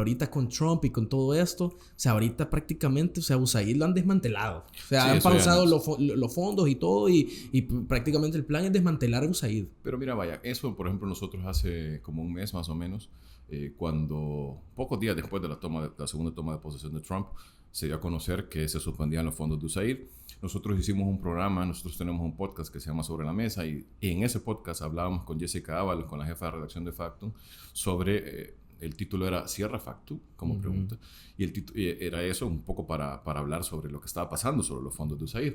ahorita con Trump y con todo esto, o sea, ahorita prácticamente, o sea, USAID lo han desmantelado. O sea, han pausado los fondos y todo y prácticamente el plan es desmantelar a USAID. Pero mira, vaya, eso, por ejemplo, nosotros hace como un mes más o menos, cuando pocos días después de la segunda toma de posesión de Trump, se dio a conocer que se suspendían los fondos de USAID. Nosotros hicimos un programa, nosotros tenemos un podcast que se llama Sobre la Mesa y en ese podcast hablábamos con Jessica Ábalos, con la jefa de redacción de Factum, sobre... el título era Cierra Factum, como pregunta, y el título era eso un poco para hablar sobre lo que estaba pasando sobre los fondos de USAID.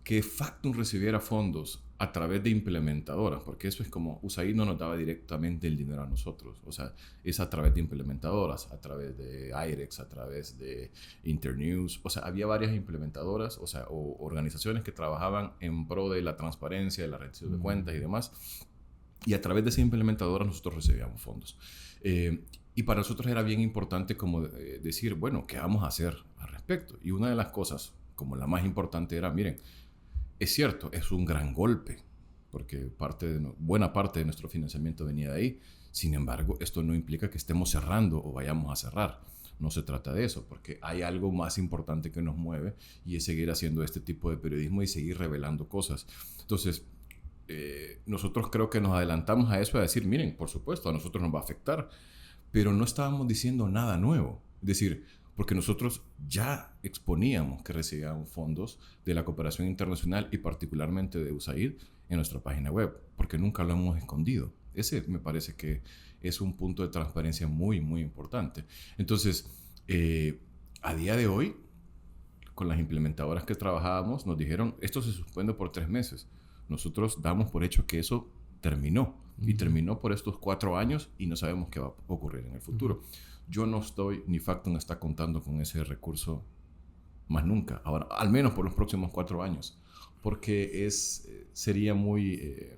Que Factum recibiera fondos a través de implementadoras, porque eso es como USAID no nos daba directamente el dinero a nosotros, o sea, es a través de implementadoras, a través de IREX, a través de Internews, o sea, había varias implementadoras, o sea, o organizaciones que trabajaban en pro de la transparencia, de la rendición de cuentas y demás, y a través de esa implementadora nosotros recibíamos fondos. Y para nosotros era bien importante como decir, bueno, ¿qué vamos a hacer al respecto? Y una de las cosas, como la más importante, era, miren, es cierto, es un gran golpe, porque buena parte de nuestro financiamiento venía de ahí. Sin embargo, esto no implica que estemos cerrando o vayamos a cerrar. No se trata de eso, porque hay algo más importante que nos mueve y es seguir haciendo este tipo de periodismo y seguir revelando cosas. Entonces, nosotros creo que nos adelantamos a eso, a decir, miren, por supuesto, a nosotros nos va a afectar, pero no estábamos diciendo nada nuevo. Es decir, porque nosotros ya exponíamos que recibíamos fondos de la cooperación internacional y particularmente de USAID en nuestra página web, porque nunca lo hemos escondido. Ese me parece que es un punto de transparencia muy, muy importante. Entonces, a día de hoy, con las implementadoras que trabajábamos, nos dijeron, esto se suspende por 3 meses. Nosotros damos por hecho que eso terminó. Y terminó por estos 4 años y no sabemos qué va a ocurrir en el futuro. Yo no estoy, ni Factum está contando con ese recurso más nunca. Ahora, al menos por los próximos 4 años. Porque sería muy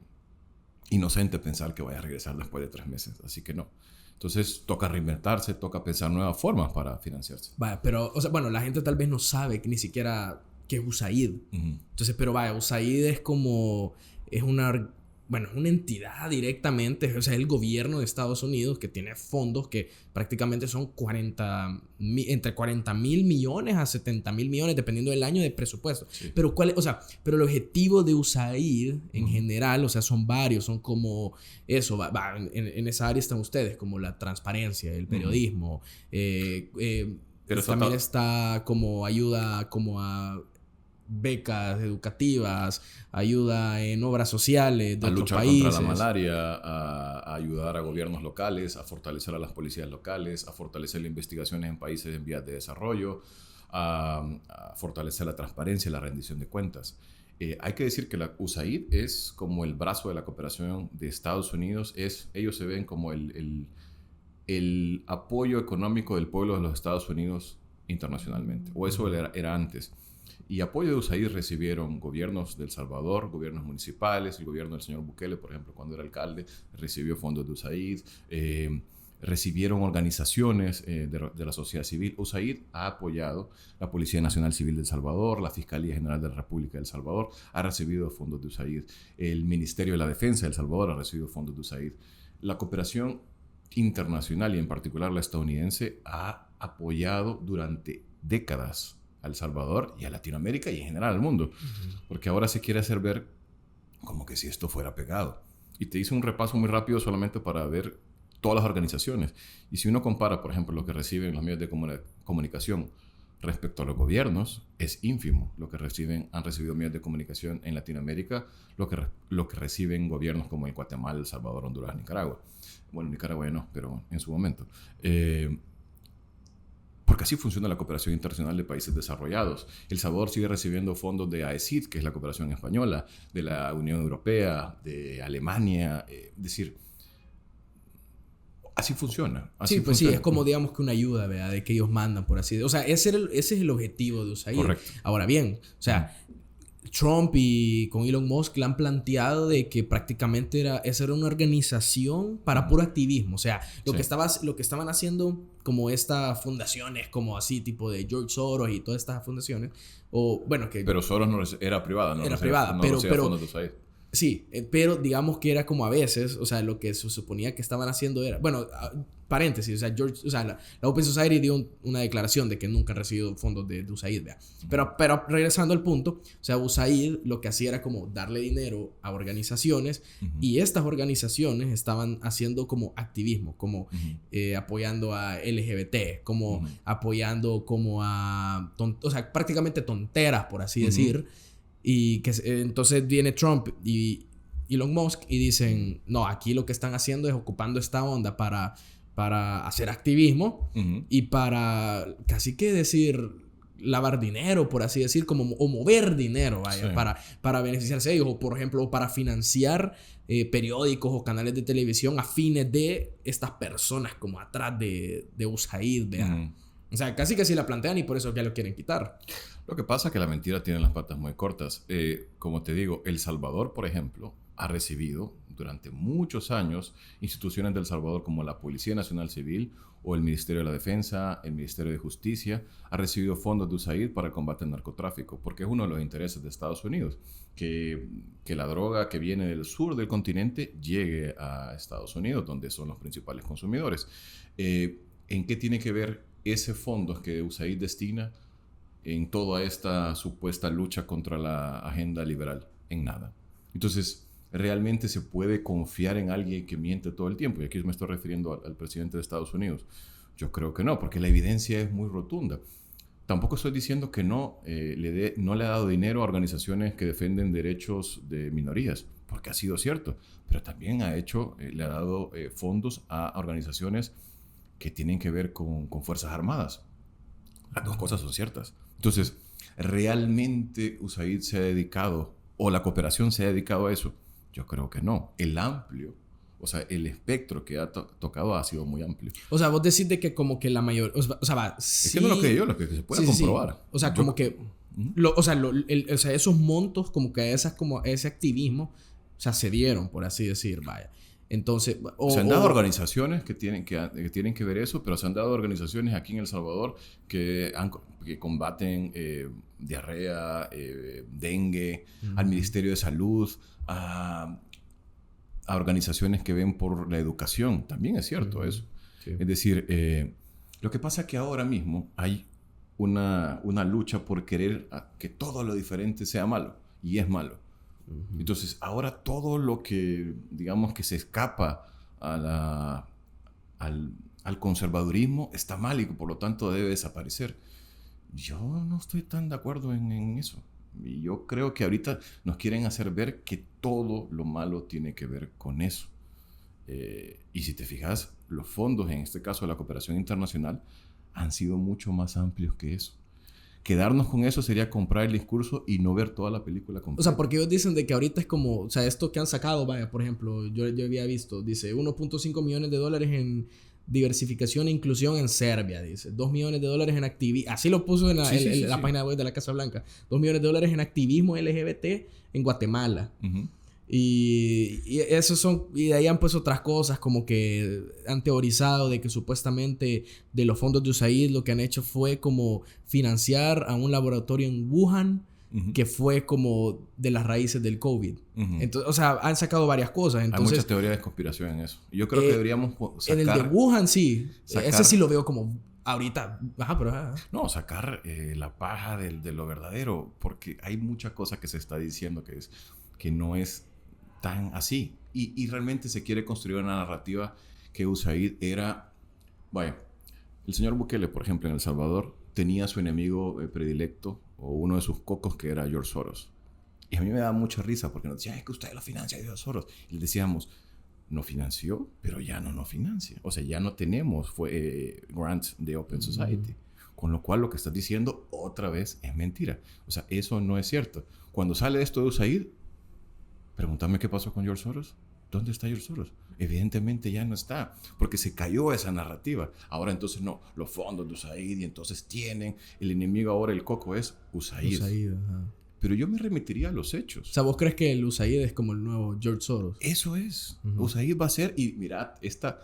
inocente pensar que vaya a regresar después de 3 meses. Así que no. Entonces, toca reinventarse, toca pensar nuevas formas para financiarse. Vaya, pero, o sea, bueno, la gente tal vez no sabe que ni siquiera que es USAID. Entonces, pero vaya, USAID es como... es una entidad directamente, o sea, el gobierno de Estados Unidos que tiene fondos que prácticamente son entre 40,000 millones a 70,000 millones, dependiendo del año de presupuesto. Sí. Pero pero el objetivo de USAID en general, o sea, son varios, son como eso, en esa área están ustedes, como la transparencia, el periodismo, pero también está como ayuda como a becas educativas, ayuda en obras sociales de otros países. A luchar contra la malaria, a ayudar a gobiernos locales, a fortalecer a las policías locales, a fortalecer las investigaciones en países en vías de desarrollo, a fortalecer la transparencia y la rendición de cuentas. Hay que decir que la USAID es como el brazo de la cooperación de Estados Unidos. Ellos se ven como el apoyo económico del pueblo de los Estados Unidos internacionalmente, o eso era antes. Y apoyo de USAID recibieron gobiernos de El Salvador, gobiernos municipales, el gobierno del señor Bukele, por ejemplo, cuando era alcalde, recibió fondos de USAID, recibieron organizaciones de la sociedad civil. USAID ha apoyado la Policía Nacional Civil de El Salvador, la Fiscalía General de la República de El Salvador, ha recibido fondos de USAID, el Ministerio de la Defensa de El Salvador ha recibido fondos de USAID. La cooperación internacional y en particular la estadounidense ha apoyado durante décadas a El Salvador y a Latinoamérica y en general al mundo, porque ahora se quiere hacer ver como que si esto fuera pegado. Y te hice un repaso muy rápido solamente para ver todas las organizaciones. Y si uno compara, por ejemplo, lo que reciben los medios de comunicación respecto a los gobiernos, es ínfimo lo que han recibido medios de comunicación en Latinoamérica, lo que reciben gobiernos como el Guatemala, El Salvador, Honduras, Nicaragua. Bueno, Nicaragua no, pero en su momento. Porque así funciona la cooperación internacional de países desarrollados. El Salvador sigue recibiendo fondos de AECID, que es la cooperación española, de la Unión Europea, de Alemania. Es decir, así funciona. Así pues funciona. Sí, es como digamos que una ayuda, ¿verdad? De que ellos mandan, por así decirlo. O sea, ese es el objetivo de USAID. Correcto. Ahora bien, o sea, Trump y con Elon Musk le han planteado de que prácticamente esa era una organización para puro activismo. O sea, lo que estaban haciendo como estas fundaciones, como así, tipo de George Soros y todas estas fundaciones. Pero Soros no era privada, ¿no? Era privada, pero fondos de USAID. Sí, pero digamos que era como a veces, o sea, lo que se suponía que estaban haciendo era, bueno, paréntesis, o sea, la Open Society dio una declaración de que nunca han recibido fondos de USAID, ¿vea? Pero regresando al punto, o sea, USAID lo que hacía era como darle dinero a organizaciones y estas organizaciones estaban haciendo como activismo, como apoyando a LGBT, como apoyando como a, o sea, prácticamente tonteras, por así decir. Y que entonces viene Trump y Elon Musk y dicen, no, aquí lo que están haciendo es ocupando esta onda para hacer activismo y para casi que decir lavar dinero, por así decir, como o mover dinero, vaya, sí, para beneficiarse ellos, o por ejemplo, para financiar periódicos o canales de televisión a fines de estas personas como atrás de USAID, vea. O sea, casi que si la plantean y por eso ya lo quieren quitar. Lo que pasa es que la mentira tiene las patas muy cortas. Como te digo, El Salvador, por ejemplo, ha recibido durante muchos años instituciones del Salvador como la Policía Nacional Civil o el Ministerio de la Defensa, el Ministerio de Justicia, ha recibido fondos de USAID para el combate al narcotráfico, porque es uno de los intereses de Estados Unidos, que la droga que viene del sur del continente llegue a Estados Unidos, donde son los principales consumidores. ¿En qué tiene que ver ese fondo que USAID destina en toda esta supuesta lucha contra la agenda liberal? En nada. Entonces, ¿realmente se puede confiar en alguien que miente todo el tiempo? Y aquí me estoy refiriendo al presidente de Estados Unidos. Yo creo que no, porque la evidencia es muy rotunda. Tampoco estoy diciendo que no le ha dado dinero a organizaciones que defienden derechos de minorías, porque ha sido cierto, pero también le ha dado fondos a organizaciones que tienen que ver con Fuerzas Armadas. Las dos cosas son ciertas. Entonces, ¿realmente USAID se ha dedicado o la cooperación se ha dedicado a eso? Yo creo que no. El espectro que ha tocado ha sido muy amplio. O sea, vos decís de que como que la mayor... O sea, va... Sí, es que no lo que lo que se puede comprobar. Sí. O sea, como que... o sea, esos montos, como que ese activismo, o sea, se dieron, por así decir, vaya. Entonces... se han dado organizaciones que tienen que ver eso, pero se han dado organizaciones aquí en El Salvador que combaten diarrea, dengue, al Ministerio de Salud, a organizaciones que ven por la educación. También es cierto eso. Sí. Es decir, lo que pasa es que ahora mismo hay una lucha por querer que todo lo diferente sea malo, y es malo. Entonces, ahora todo lo que, digamos, que se escapa al conservadurismo está mal y por lo tanto debe desaparecer. Yo no estoy tan de acuerdo en eso. Y yo creo que ahorita nos quieren hacer ver que todo lo malo tiene que ver con eso. Y si te fijas, los fondos, en este caso de la cooperación internacional, han sido mucho más amplios que eso. Quedarnos con eso sería comprar el discurso y no ver toda la película completa. O sea, porque ellos dicen de que ahorita es como... O sea, esto que han sacado, vaya, por ejemplo, yo había visto, dice $1.5 millones en diversificación e inclusión en Serbia, dice. $2 millones en activismo... Así lo puso en la página web de la Casa Blanca. $2 millones en activismo LGBT en Guatemala. Y esos son... Y de ahí han puesto otras cosas, como que han teorizado de que supuestamente de los fondos de USAID lo que han hecho fue como financiar a un laboratorio en Wuhan que fue como de las raíces del COVID. Entonces, o sea, han sacado varias cosas. Entonces, hay muchas teorías de conspiración en eso. Yo creo que deberíamos sacar... En el de Wuhan, sí. Ese sí lo veo como... Ahorita... No, sacar la paja de lo verdadero. Porque hay muchas cosas que se está diciendo que no es tan así. Y realmente se quiere construir una narrativa que USAID era... Vaya, el señor Bukele, por ejemplo, en El Salvador, tenía su enemigo predilecto o uno de sus cocos que era George Soros. Y a mí me daba mucha risa porque nos decían, es que usted lo financia George Soros. Y le decíamos, no financió, pero ya no financia. O sea, ya no tenemos grants de Open Society. Con lo cual lo que estás diciendo otra vez es mentira. O sea, eso no es cierto. Cuando sale esto de USAID, pregúntame qué pasó con George Soros. ¿Dónde está George Soros? Evidentemente ya no está, porque se cayó esa narrativa. Ahora entonces no, los fondos de USAID y entonces tienen, el enemigo ahora, el coco es USAID. Pero yo me remitiría a los hechos. O sea, ¿vos crees que el USAID es como el nuevo George Soros? Eso es. USAID va a ser, y mirad, esta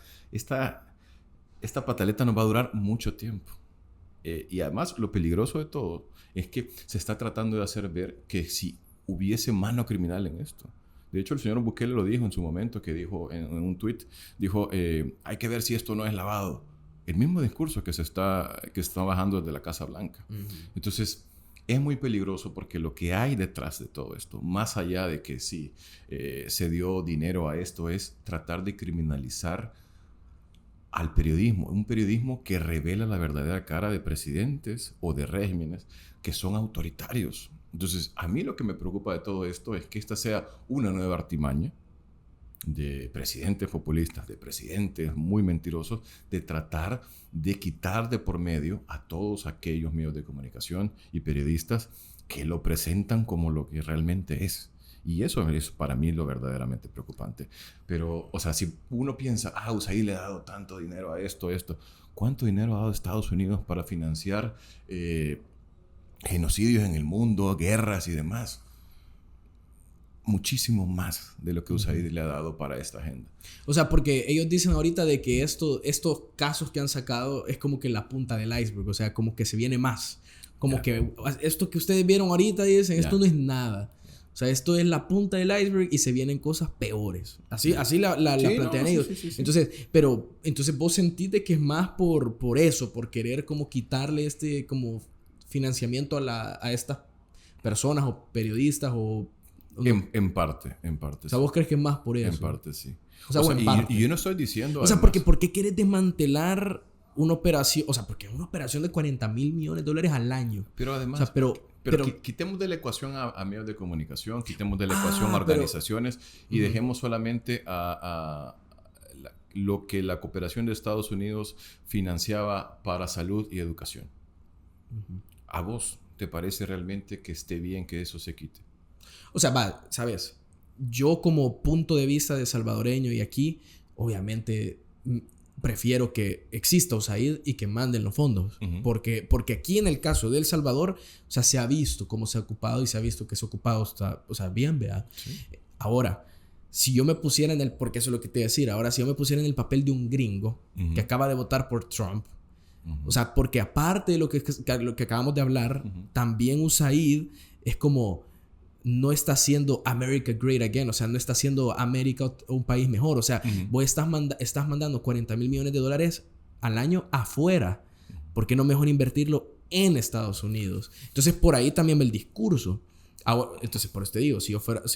pataleta nos va a durar mucho tiempo. Y además, lo peligroso de todo es que se está tratando de hacer ver que si hubiese mano criminal en esto, De hecho, el señor Bukele lo dijo en su momento, que dijo en un tuit, dijo, hay que ver si esto no es lavado. El mismo discurso que está bajando desde la Casa Blanca. Entonces, es muy peligroso porque lo que hay detrás de todo esto, más allá de que sí se dio dinero a esto, es tratar de criminalizar al periodismo. Un periodismo que revela la verdadera cara de presidentes o de regímenes que son autoritarios. Entonces, a mí lo que me preocupa de todo esto es que esta sea una nueva artimaña de presidentes populistas, de presidentes muy mentirosos, de tratar de quitar de por medio a todos aquellos medios de comunicación y periodistas que lo presentan como lo que realmente es. Y eso es para mí lo verdaderamente preocupante. Pero, o sea, si uno piensa, USAID le ha dado tanto dinero a esto, ¿cuánto dinero ha dado Estados Unidos para financiar genocidios en el mundo, guerras y demás? Muchísimo más de lo que USAID le ha dado para esta agenda. O sea, porque ellos dicen ahorita de que estos casos que han sacado es como que la punta del iceberg, o sea, como que se viene más. Como que esto que ustedes vieron ahorita dicen, esto no es nada. O sea, esto es la punta del iceberg y se vienen cosas peores. Así la plantean ellos. Sí. Entonces vos sentís de que es más por eso, por querer como quitarle como financiamiento a estas personas o periodistas o... En parte. O sea, ¿vos crees que es más por eso? En parte, sí. O sea, en parte. Y yo no estoy diciendo... O sea, ¿por qué quieres desmantelar una operación? O sea, porque es una operación de $40 mil millones al año. Pero además... O sea, pero quitemos de la ecuación a medios de comunicación, quitemos de la ecuación a organizaciones y dejemos solamente lo que la cooperación de Estados Unidos financiaba para salud y educación. ¿A vos te parece realmente que esté bien que eso se quite? O sea, ¿sabes? Yo como punto de vista de salvadoreño y aquí, obviamente prefiero que exista USAID y que manden los fondos. Porque aquí en el caso de El Salvador, o sea, se ha visto cómo se ha ocupado y se ha visto que ese ocupado está, o sea, bien, ¿verdad? Sí. Ahora, si yo me pusiera porque eso es lo que te iba a decir, ahora si yo me pusiera en el papel de un gringo que acaba de votar por Trump, o sea, porque aparte de lo que acabamos de hablar, también USAID es como... no está haciendo America great again, o sea, no está haciendo América un país mejor, o sea, vos estás mandando $40 mil millones al año afuera, ¿por qué no mejor invertirlo en Estados Unidos? Entonces, por ahí también va el discurso. Entonces, por eso te digo, si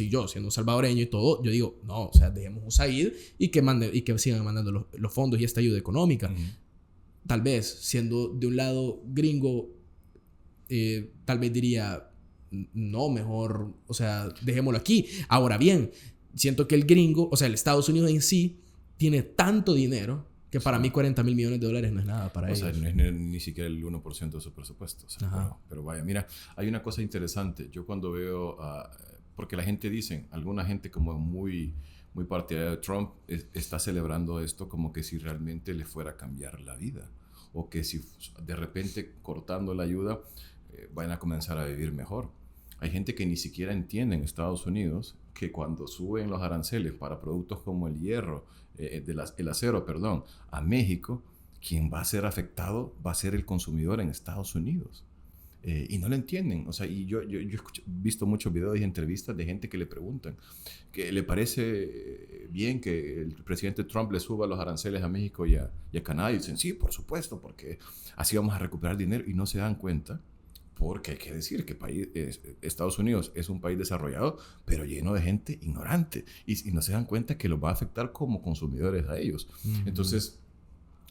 yo siendo un salvadoreño y todo, yo digo, no, o sea, dejemos USAID y que sigan mandando los fondos y esta ayuda económica. Tal vez, siendo de un lado gringo, tal vez diría... no, mejor, o sea, dejémoslo aquí. Ahora bien, siento que el gringo, o sea, el Estados Unidos en sí, tiene tanto dinero que para mí $40 mil millones no es nada para ellos. O sea, no es ni siquiera el 1% de su presupuesto. O sea, pero vaya, mira, hay una cosa interesante. Yo cuando veo, porque la gente dice, alguna gente como muy, muy partidaria de Trump está celebrando esto como que si realmente le fuera a cambiar la vida. O que si de repente cortando la ayuda vayan a comenzar a vivir mejor. Hay gente que ni siquiera entiende en Estados Unidos que cuando suben los aranceles para productos como el hierro, el acero, a México, quien va a ser afectado va a ser el consumidor en Estados Unidos. Y no lo entienden. O sea, y yo he visto muchos videos y entrevistas de gente que le preguntan que le parece bien que el presidente Trump le suba los aranceles a México y a Canadá. Y dicen, sí, por supuesto, porque así vamos a recuperar dinero. Y no se dan cuenta. Porque hay que decir que Estados Unidos es un país desarrollado, pero lleno de gente ignorante. Y no se dan cuenta que los va a afectar como consumidores a ellos. Entonces,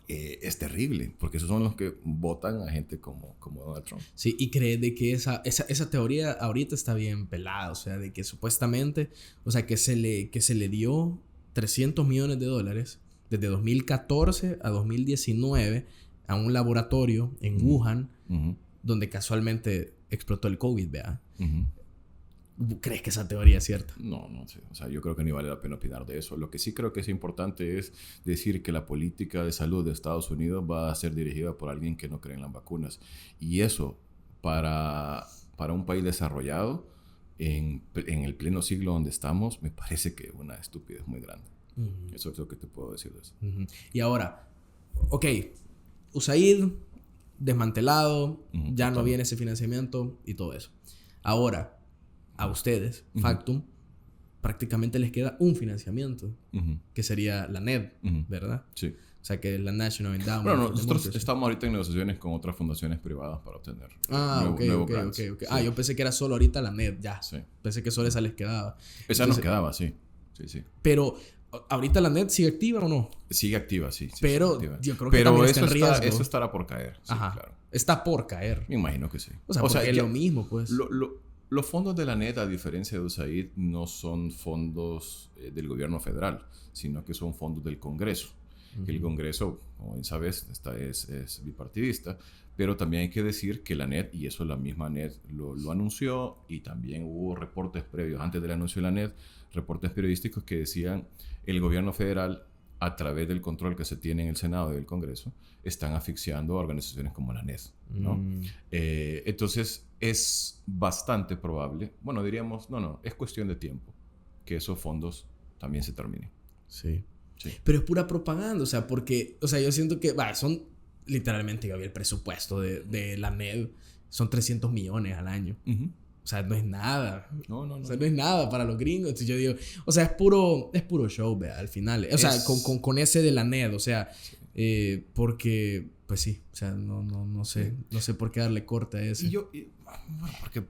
es terrible, porque esos son los que votan a gente como Donald Trump. Sí, y crees de que esa teoría ahorita está bien pelada. O sea, de que supuestamente, o sea, que se le dio $300 millones desde 2014 a 2019 a un laboratorio en Wuhan, donde casualmente explotó el COVID, ¿verdad? ¿Crees que esa teoría es cierta? No sé. O sea, yo creo que ni vale la pena opinar de eso. Lo que sí creo que es importante es decir que la política de salud de Estados Unidos va a ser dirigida por alguien que no cree en las vacunas. Y eso, para un país desarrollado, en el pleno siglo donde estamos, me parece que es una estupidez muy grande. Eso es lo que te puedo decir de eso. Y ahora, ok, USAID... desmantelado, ya no viene ese financiamiento y todo eso. Ahora, a ustedes, Factum, prácticamente les queda un financiamiento, que sería la NED, ¿verdad? Sí. O sea, que la National Endowment. Bueno, nosotros estamos ahorita en negociaciones con otras fundaciones privadas para obtener nuevo grants. Ok. Sí. Yo pensé que era solo ahorita la NED, ya. Sí. Pensé que solo esa les quedaba. Esa nos quedaba, sí. Sí. Pero, ¿ahorita la NED sigue activa o no? Sigue activa, sí. Pero activa. yo creo que también está en riesgo. Eso estará por caer. Sí, Ajá. Claro. Está por caer. Me imagino que sí. O sea, es lo mismo, pues. Los fondos de la NED, a diferencia de USAID, no son fondos del gobierno federal, sino que son fondos del Congreso. El Congreso, como bien sabes, es bipartidista, pero también hay que decir que la NED, y eso la misma NED lo anunció, y también hubo reportes previos, antes del anuncio de la NED, reportes periodísticos que decían el gobierno federal, a través del control que se tiene en el Senado y el Congreso, están asfixiando a organizaciones como la NED, ¿no? Entonces, es bastante probable, bueno, diríamos, es cuestión de tiempo que esos fondos también se terminen. Sí. Pero es pura propaganda, o sea, porque, o sea, yo siento que, son literalmente, Gabriel, el presupuesto de la NED son 300 millones al año. O sea, no es nada. No. O sea, no es nada para los gringos. Entonces yo digo, o sea, es puro show, vea, al final. O sea, con ese de la NED, o sea, porque, pues sí, o sea, no sé por qué darle corte a eso.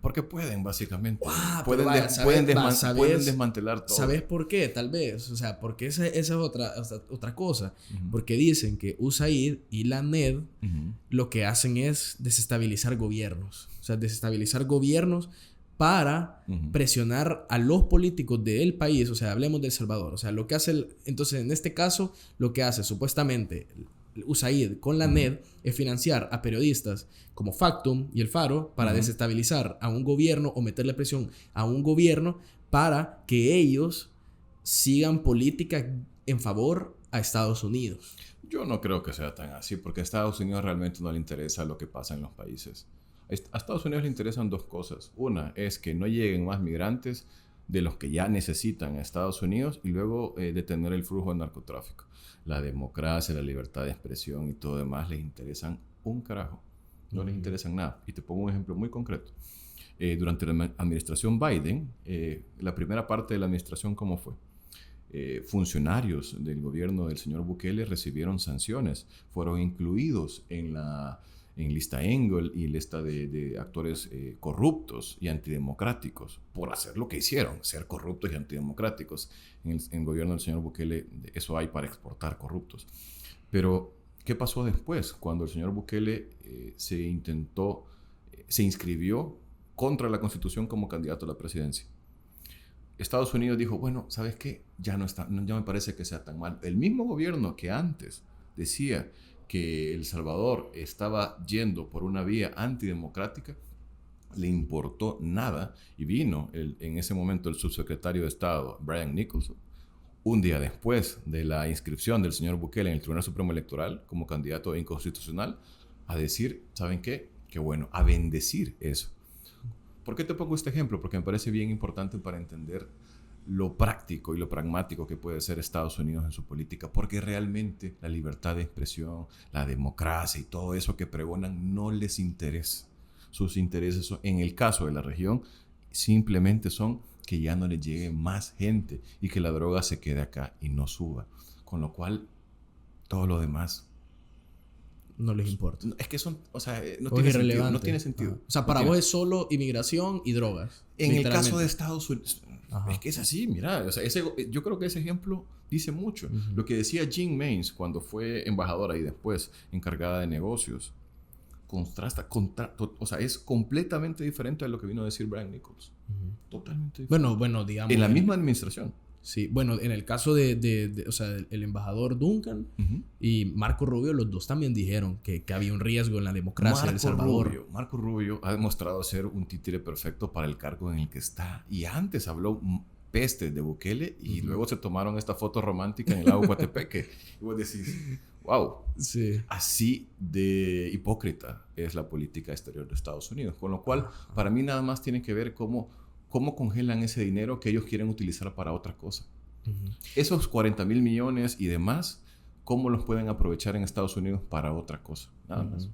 Porque pueden, básicamente. Pueden desmantelar todo. ¿Sabes por qué? Tal vez. O sea, porque esa es otra cosa. Porque dicen que USAID y la NED lo que hacen es desestabilizar gobiernos. O sea, desestabilizar gobiernos para presionar a los políticos del país. O sea, hablemos de El Salvador. O sea, lo que hace... Entonces, en este caso, lo que hace supuestamente USAID con la NED es financiar a periodistas como Factum y El Faro para desestabilizar a un gobierno o meterle presión a un gobierno para que ellos sigan políticas en favor a Estados Unidos. Yo no creo que sea tan así, porque a Estados Unidos realmente no le interesa lo que pasa en los países. A Estados Unidos le interesan dos cosas. Una es que no lleguen más migrantes de los que ya necesitan a Estados Unidos, y luego detener el flujo de narcotráfico. La democracia, la libertad de expresión y todo demás les interesan un carajo. No les interesan nada. Y te pongo un ejemplo muy concreto. Durante la administración Biden, la primera parte de la administración, ¿cómo fue? Funcionarios del gobierno del señor Bukele recibieron sanciones. Fueron incluidos en lista Engel y lista de actores corruptos y antidemocráticos por hacer lo que hicieron, ser corruptos y antidemocráticos. En el gobierno del señor Bukele eso hay para exportar corruptos. Pero, ¿qué pasó después? Cuando el señor Bukele se inscribió contra la Constitución como candidato a la presidencia. Estados Unidos dijo, bueno, ¿sabes qué? Ya me parece que sea tan mal. El mismo gobierno que antes decía que El Salvador estaba yendo por una vía antidemocrática, le importó nada, y vino en ese momento el subsecretario de Estado, Brian Nicholson, un día después de la inscripción del señor Bukele en el Tribunal Supremo Electoral como candidato inconstitucional, a decir, ¿saben qué? Qué bueno, a bendecir eso. ¿Por qué te pongo este ejemplo? Porque me parece bien importante para entender lo práctico y lo pragmático que puede ser Estados Unidos en su política, porque realmente la libertad de expresión, la democracia y todo eso que pregonan no les interesa. Sus intereses en el caso de la región simplemente son que ya no les llegue más gente y que la droga se quede acá y no suba, con lo cual todo lo demás no les importa. Es que son, o sea, no tiene sentido. O sea, para vos es solo inmigración y drogas. En el caso de Estados Unidos, Ajá. es que es así, mira, o sea, yo creo que ese ejemplo dice mucho. Lo que decía Jean Maines cuando fue embajadora y después encargada de negocios, o sea, es completamente diferente a lo que vino a decir Brian Nichols. Totalmente diferente. Bueno, digamos... En la misma administración. Sí, bueno, en el caso o sea, el embajador Duncan y Marco Rubio, los dos también dijeron que había un riesgo en la democracia de El Salvador. Marco Rubio ha demostrado ser un títere perfecto para el cargo en el que está. Y antes habló peste de Bukele y luego se tomaron esta foto romántica en el lago Coatepeque. Y vos decís, wow, sí. Así de hipócrita es la política exterior de Estados Unidos. Con lo cual, para mí nada más tiene que ver cómo congelan ese dinero que ellos quieren utilizar para otra cosa. Esos 40,000 millones y demás, ¿cómo los pueden aprovechar en Estados Unidos para otra cosa? Nada más.